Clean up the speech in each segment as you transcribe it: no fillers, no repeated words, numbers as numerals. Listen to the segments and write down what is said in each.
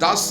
10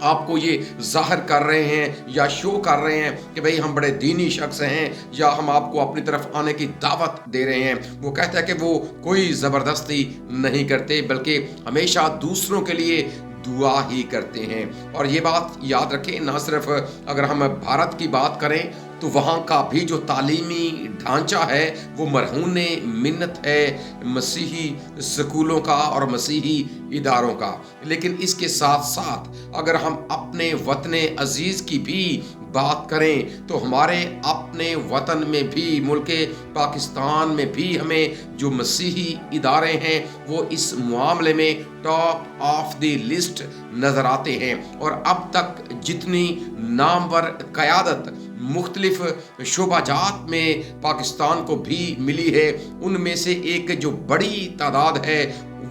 آپ کو یہ ظاہر کر رہے ہیں یا شو کر رہے ہیں کہ بھئی ہم بڑے دینی شخص ہیں یا ہم آپ کو اپنی طرف آنے کی دعوت دے رہے ہیں، وہ کہتا ہے کہ وہ کوئی زبردستی نہیں کرتے بلکہ ہمیشہ دوسروں کے لیے دعا ہی کرتے ہیں۔ اور یہ بات یاد رکھیں، نہ صرف اگر ہم بھارت کی بات کریں تو وہاں کا بھی جو تعلیمی ڈھانچہ ہے وہ مرہون منت ہے مسیحی سکولوں کا اور مسیحی اداروں کا، لیکن اس کے ساتھ ساتھ اگر ہم اپنے وطن عزیز کی بھی بات کریں تو ہمارے اپنے وطن میں بھی، ملک پاکستان میں بھی ہمیں جو مسیحی ادارے ہیں وہ اس معاملے میں ٹاپ آف دی لسٹ نظر آتے ہیں۔ اور اب تک جتنی نامور قیادت مختلف شعبہ جات میں پاکستان کو بھی ملی ہے، ان میں سے ایک جو بڑی تعداد ہے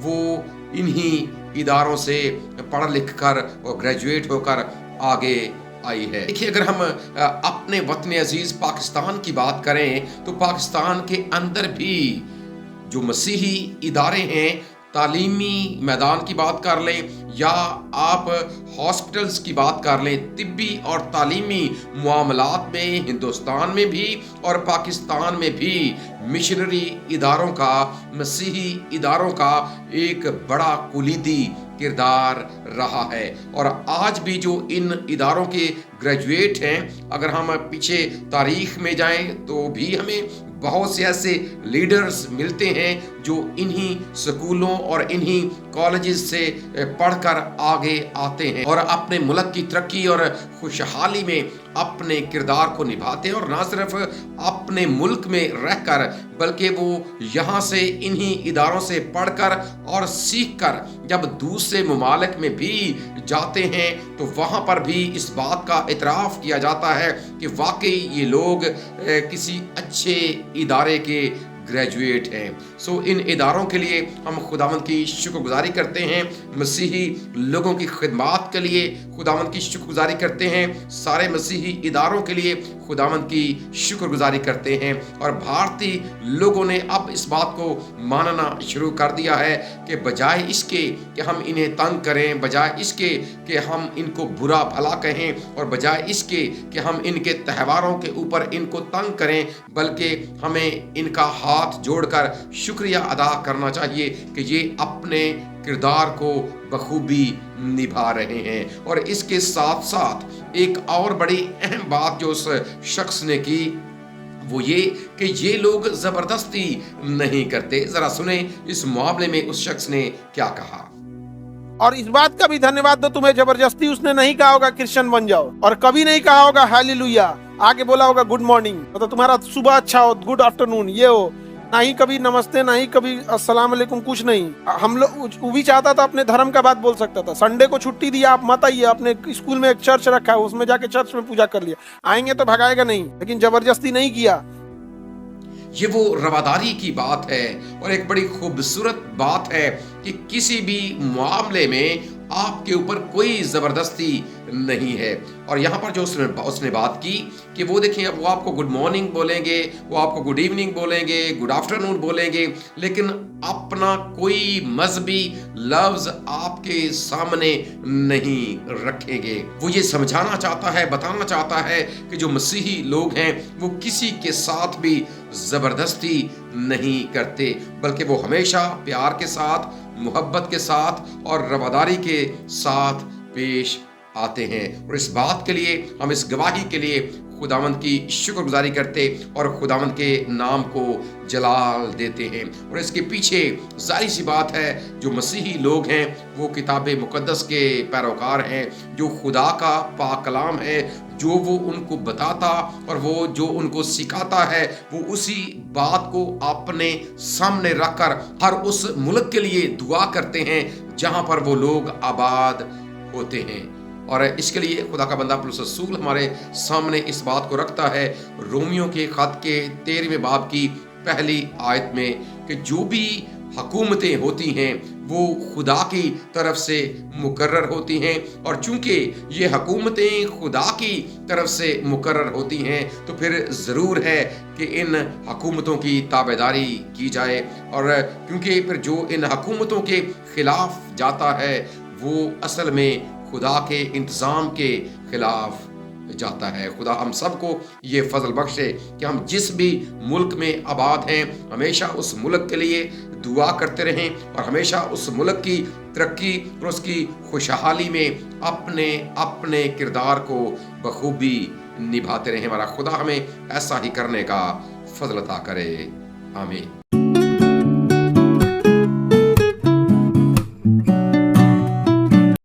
وہ انہی اداروں سے پڑھ لکھ کر اور گریجویٹ ہو کر آگے آئی ہے۔ دیکھیے، اگر ہم اپنے وطن عزیز پاکستان کی بات کریں تو پاکستان کے اندر بھی جو مسیحی ادارے ہیں، تعلیمی میدان کی بات کر لیں یا آپ ہاسپٹلز کی بات کر لیں، طبی اور تعلیمی معاملات میں ہندوستان میں بھی اور پاکستان میں بھی مشنری اداروں کا، مسیحی اداروں کا ایک بڑا کلیدی کردار رہا ہے۔ اور آج بھی جو ان اداروں کے گریجویٹ ہیں، اگر ہم پیچھے تاریخ میں جائیں تو بھی ہمیں بہت سے ایسے لیڈرز ملتے ہیں جو انہی سکولوں اور انہی کالجز سے پڑھ کر آگے آتے ہیں اور اپنے ملک کی ترقی اور خوشحالی میں اپنے کردار کو نبھاتے ہیں، اور نہ صرف اپنے ملک میں رہ کر بلکہ وہ یہاں سے انہی اداروں سے پڑھ کر اور سیکھ کر جب دوسرے ممالک میں بھی جاتے ہیں تو وہاں پر بھی اس بات کا اعتراف کیا جاتا ہے کہ واقعی یہ لوگ کسی اچھے ادارے کے گریجویٹ ہیں۔ ان اداروں کے لیے ہم خداوند کی شکر گزاری کرتے ہیں، مسیحی لوگوں کی خدمات کے لیے خداوند کی شکر گزاری کرتے ہیں، سارے مسیحی اداروں کے لیے خداوند کی شکر گزاری کرتے ہیں۔ اور بھارتی لوگوں نے اب اس بات کو ماننا شروع کر دیا ہے کہ بجائے اس کے کہ ہم انہیں تنگ کریں، بجائے اس کے کہ ہم ان کو برا بھلا کہیں، اور بجائے اس کے کہ ہم ان کے تہواروں کے اوپر ان کو تنگ کریں، بلکہ ہمیں ان کا ہاتھ جوڑ کر شکریہ ادا کرنا چاہیے کہ یہ اپنے کردار کو بخوبی نبھا رہے ہیں۔ اور اس کے ساتھ ساتھ ایک اور بڑی اہم بات جو اس شخص نے کی وہ یہ کہ یہ لوگ زبردستی نہیں کرتے۔ ذرا سنیں اس معاملے میں اس شخص نے کیا کہا۔ اور اس بات کا بھی دھنیواد دو، تمہیں زبردستی اس نے نہیں کہا ہوگا کرسچن بن جاؤ، اور کبھی نہیں کہا ہوگا ہیلیلویا، آگے بولا ہوگا گڈ مارننگ، مطلب تمہارا صبح اچھا ہو، گڈ آفٹرنون، یہ ہو، نہ ہی کبھی نمستے، نہ ہی کبھی السلام علیکم، کچھ نہیں۔ ہم لوگ وہ بھی چاہتا تھا اپنے دھرم کا بات بول سکتا تھا، سنڈے کو چھٹی دیا، آپ مت آئیے، اپنے اسکول میں ایک چرچ رکھا ہے اس میں جا کے چرچ میں پوجا کر لیا، آئیں گے تو بھگائے گا نہیں، لیکن زبردستی نہیں کیا۔ یہ وہ رواداری کی بات ہے اور ایک بڑی خوبصورت بات ہے کہ کسی بھی معاملے میں آپ کے اوپر کوئی زبردستی نہیں ہے۔ اور یہاں پر جو اس نے بات کی کہ وہ دیکھیں، اب وہ آپ کو گڈ مارننگ بولیں گے، وہ آپ کو گڈ ایوننگ بولیں گے، گڈ آفٹرنون بولیں گے، لیکن اپنا کوئی مذہبی لفظ آپ کے سامنے نہیں رکھیں گے۔ وہ یہ سمجھانا چاہتا ہے، بتانا چاہتا ہے کہ جو مسیحی لوگ ہیں وہ کسی کے ساتھ بھی زبردستی نہیں کرتے، بلکہ وہ ہمیشہ پیار کے ساتھ، محبت کے ساتھ اور رواداری کے ساتھ پیش آتے ہیں۔ اور اس بات کے لیے ہم اس گواہی کے لیے خداوند کی شکر گزاری کرتے اور خداوند کے نام کو جلال دیتے ہیں۔ اور اس کے پیچھے ظاہر سی بات ہے، جو مسیحی لوگ ہیں وہ کتاب مقدس کے پیروکار ہیں، جو خدا کا پاک کلام ہے، جو وہ ان کو بتاتا اور وہ جو ان کو سکھاتا ہے، وہ اسی بات کو اپنے سامنے رکھ کر ہر اس ملک کے لیے دعا کرتے ہیں جہاں پر وہ لوگ آباد ہوتے ہیں۔ اور اس کے لیے خدا کا بندہ پولس رسول ہمارے سامنے اس بات کو رکھتا ہے رومیوں کے خط کے 13ویں باب کی پہلی آیت میں کہ جو بھی حکومتیں ہوتی ہیں وہ خدا کی طرف سے مقرر ہوتی ہیں، اور چونکہ یہ حکومتیں خدا کی طرف سے مقرر ہوتی ہیں تو پھر ضرور ہے کہ ان حکومتوں کی تابعداری کی جائے، اور کیونکہ پھر جو ان حکومتوں کے خلاف جاتا ہے وہ اصل میں خدا کے انتظام کے خلاف جاتا ہے۔ خدا ہم سب کو یہ فضل بخشے کہ ہم جس بھی ملک میں آباد ہیں ہمیشہ اس ملک کے لیے دعا کرتے رہیں اور ہمیشہ اس ملک کی ترقی اور اس کی خوشحالی میں اپنے کردار کو بخوبی نبھاتے رہیں۔ ہمارا خدا ہمیں ایسا ہی کرنے کا فضل عطا کرے، آمین۔